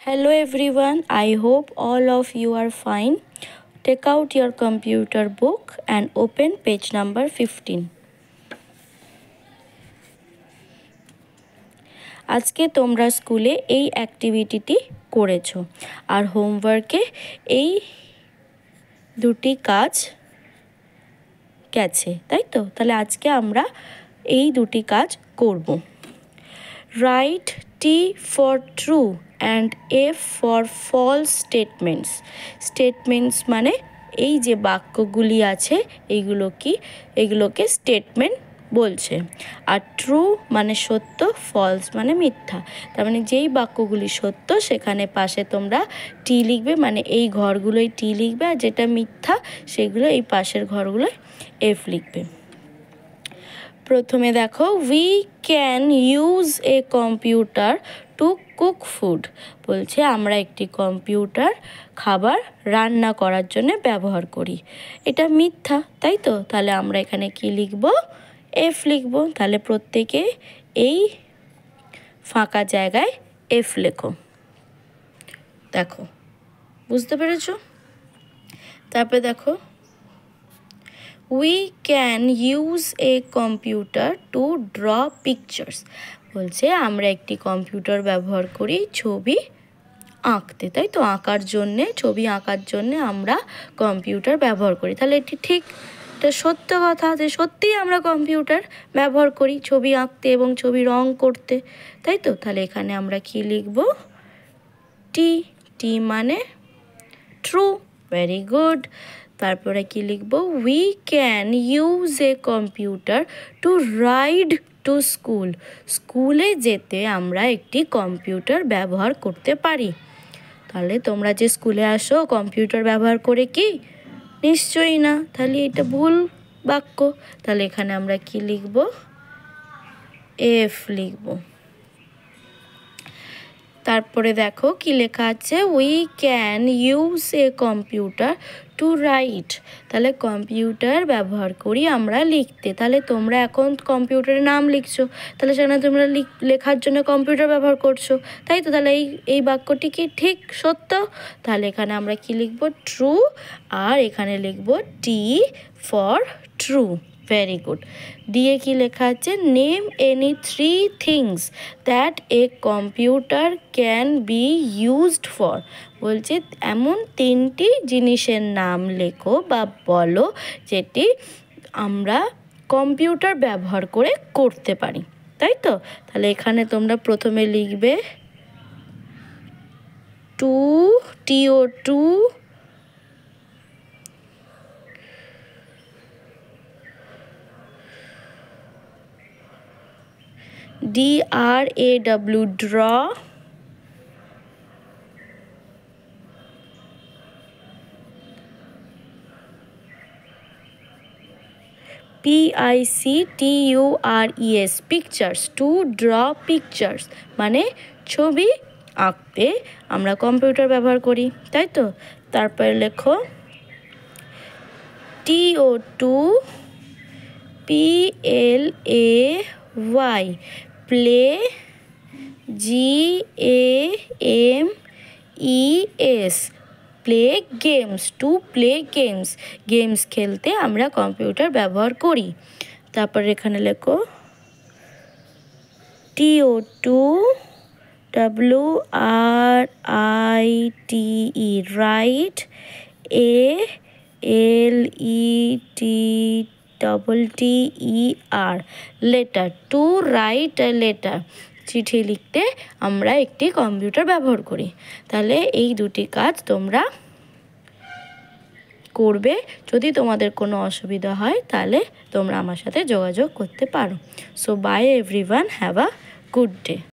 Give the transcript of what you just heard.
Hello everyone, I hope all of you are fine. Take out your computer book and open page number 15. আজকে তোমরা স্কুলে এই অ্যাক্টিভিটিটি করেছো আর হোমওয়ার্কে এই দুটি কাজ গেছে, তাই তো? তাহলে আজকে আমরা এই দুটি কাজ করব। Write T for true and F for false statements. Statements মানে এই যে বাক্যগুলি আছে এগুলোকে স্টেটমেন্ট বলছে। আর ট্রু মানে সত্য, ফলস মানে মিথ্যা। তার মানে যেই বাক্যগুলি সত্য সেখানে পাশে তোমরা টি লিখবে, মানে এই ঘরগুলোই টি লিখবে, আর যেটা মিথ্যা সেগুলো এই পাশের ঘরগুলোয় এফ লিখবে। প্রথমে দেখো, we can use a computer to cook food. বলছে আমরা একটি কম্পিউটার খাবার রান্না করার জন্য ব্যবহার করি। এটা মিথ্যা, তাই তো? তাহলে আমরা এখানে কি লিখব? এফ লিখব। তাহলে প্রত্যেকে এই ফাঁকা জায়গায় এফ লেখো। দেখো, বুঝতে পেরেছ? তারপরে দেখো, we can use a computer to draw pictures. বলছে আমরা একটি কম্পিউটার ব্যবহার করি ছবি আঁকতে, তাই তো? ছবি আঁকার জন্যে আমরা কম্পিউটার ব্যবহার করি। তাহলে এটি ঠিক, এটা সত্য কথা যে সত্যিই আমরা কম্পিউটার ব্যবহার করি ছবি আঁকতে এবং ছবি রং করতে, তাই তো? তাহলে এখানে আমরা কি লিখব? টি। টি মানে ট্রু। Very good. তারপরে কি লিখব? We can use a computer to ride to school. স্কুলে যেতে আমরা একটি কম্পিউটার ব্যবহার করতে পারি। তাহলে তোমরা যে স্কুলে আসো কম্পিউটার ব্যবহার করে কি? নিশ্চয়ই না। তাহলে এটা ভুল বাক্য। তাহলে এখানে আমরা কি লিখব? এফ লিখব। তারপরে দেখো কি লেখা আছে, we can use a computer to write. তাহলে কম্পিউটার ব্যবহার করি আমরা লিখতে। তাহলে তোমরা এখন কম্পিউটারের নাম লিখছো, তাহলে সেখানে তোমরা লেখার জন্য কম্পিউটার ব্যবহার করছো, তাই তো? তাহলে এই বাক্যটি কি ঠিক, সত্য? তাহলে এখানে আমরা কি লিখব? ট্রু। আর এখানে লিখব T for true. Very good. দিয়ে কি লেখা আছে? Name any 3 things that a computer can be used for. বলছে এমন 3টি জিনিসের নাম লেখো বা বলো যেটি আমরা কম্পিউটার ব্যবহার করে করতে পারি, তাই তো? তাহলে এখানে তোমরা প্রথমে লিখবে TO2, DRAW draw, PICTURES pictures, to draw pictures মানে ছবি আঁকতে আমরা কম্পিউটার ব্যবহার করি, তাই তো? তারপরে লেখো TO2 PLAY play, GAMES play games, to play games, games খেলতে আমরা কম্পিউটার ব্যবহার করি। তারপর এখানে লেখো TO2 WRITE write, ALETTER letter, to write a letter, চিঠি লিখতে আমরা একটি কম্পিউটার ব্যবহার করি। তাহলে এই দুটি কাজ তোমরা করবে। যদি তোমাদের কোনো অসুবিধা হয় তাহলে তোমরা আমার সাথে যোগাযোগ করতে পারো। So by everyone, have a good day.